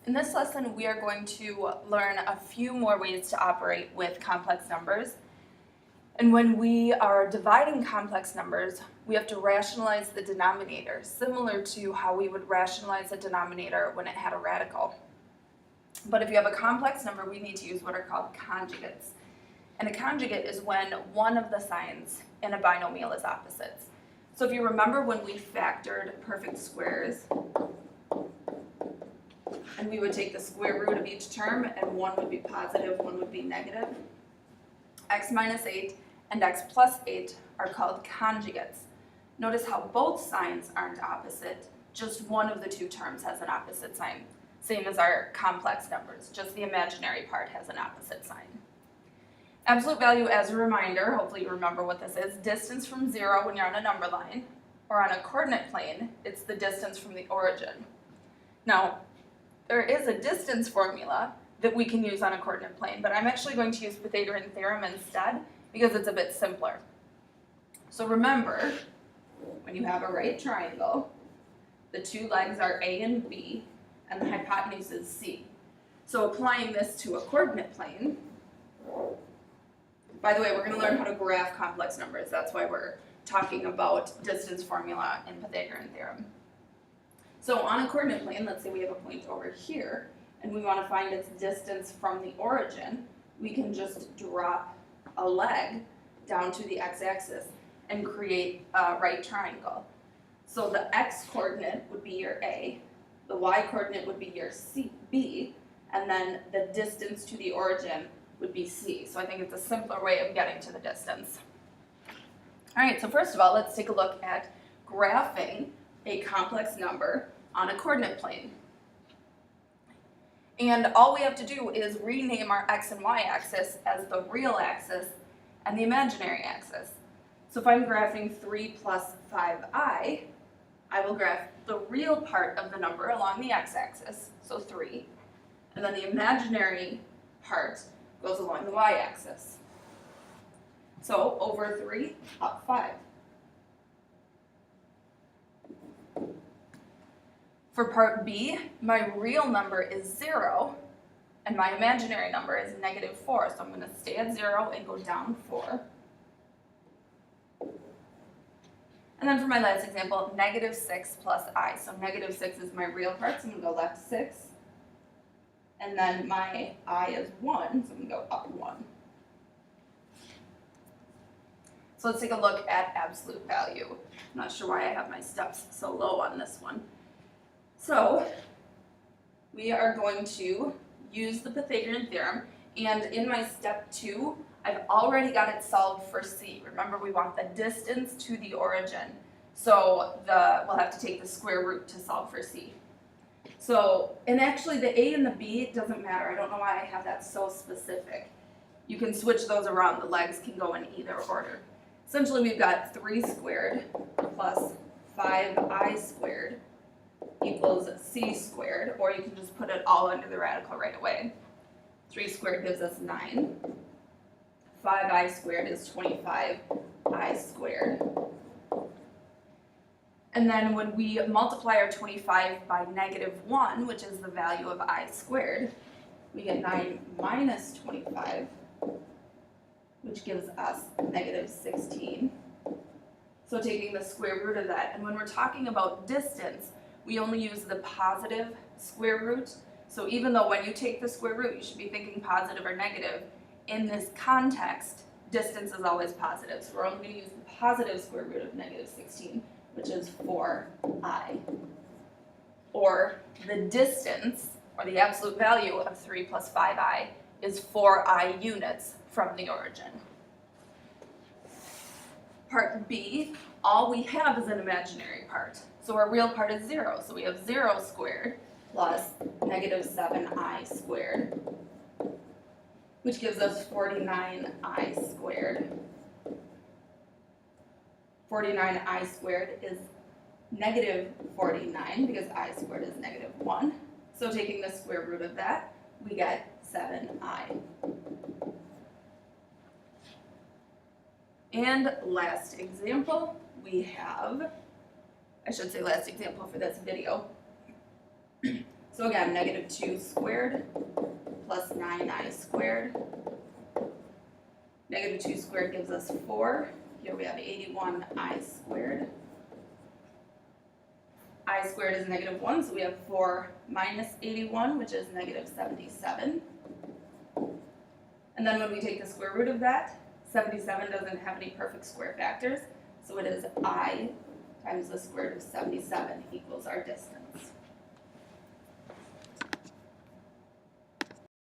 In this lesson, we are going to learn a few more ways to operate with complex numbers. And when we are dividing complex numbers, we have to rationalize the denominator, similar to how we would rationalize a denominator when it had a radical. But if you have a complex number, we need to use what are called conjugates. And a conjugate is when one of the signs in a binomial is opposites. So if you remember when we factored perfect squares, and we would take the square root of each term, and one would be positive, one would be negative. X minus 8 and x plus 8 are called conjugates. Notice how both signs aren't opposite, just one of the two terms has an opposite sign. Same as our complex numbers, just the imaginary part has an opposite sign. Absolute value, as a reminder, hopefully you remember what this is, distance from 0 when you're on a number line, or on a coordinate plane, it's the distance from the origin. Now, there is a distance formula that we can use on a coordinate plane, but I'm actually going to use Pythagorean theorem instead because it's a bit simpler. So remember, when you have a right triangle, the two legs are A and B, and the hypotenuse is C. So applying this to a coordinate plane, by the way, we're going to learn how to graph complex numbers. That's why we're talking about distance formula in Pythagorean theorem. So on a coordinate plane, let's say we have a point over here, and we want to find its distance from the origin, we can just drop a leg down to the x-axis and create a right triangle. So the x-coordinate would be your A, the y-coordinate would be your B, and then the distance to the origin would be C. So I think it's a simpler way of getting to the distance. All right, so first of all, let's take a look at graphing a complex number on a coordinate plane. And all we have to do is rename our x and y axis as the real axis and the imaginary axis. So if I'm graphing 3 plus 5i, I will graph the real part of the number along the x-axis, so 3, and then the imaginary part goes along the y-axis. So over 3, up 5. For part B, my real number is 0, and my imaginary number is negative 4. So I'm going to stay at 0 and go down 4. And then for my last example, negative 6 plus I. So negative 6 is my real part, so I'm going to go left 6. And then my I is 1, so I'm going to go up 1. So let's take a look at absolute value. I'm not sure why I have my steps so low on this one. So we are going to use the Pythagorean theorem, and in my step 2, I've already got it solved for C. Remember, we want the distance to the origin, so we'll have to take the square root to solve for C. So, and actually the A and the B doesn't matter. I don't know why I have that so specific. You can switch those around. The legs can go in either order. Essentially, we've got 3 squared plus 5i squared equals c squared, or you can just put it all under the radical right away. 3 squared gives us 9. 5i squared is 25i squared. And then when we multiply our 25 by negative 1, which is the value of I squared, we get 9 minus 25, which gives us negative 16. So taking the square root of that, and when we're talking about distance, we only use the positive square root. So even though when you take the square root, you should be thinking positive or negative, in this context, distance is always positive. So we're only going to use the positive square root of negative 16, which is 4i. Or the distance, or the absolute value of 3 plus 5i, is 4i units from the origin. Part B, all we have is an imaginary part. So our real part is 0. So we have 0 squared plus negative 7i squared, which gives us 49i squared. 49i squared is negative 49 because I squared is negative 1. So taking the square root of that, we get 7i. And last example, we have, I should say last example for this video. So again, negative 2 squared plus 9i squared. Negative 2 squared gives us 4. Here we have 81i squared. I squared is negative 1, so we have 4 minus 81, which is negative 77. And then when we take the square root of that, 77 doesn't have any perfect square factors, so it is I times the square root of 77 equals our distance.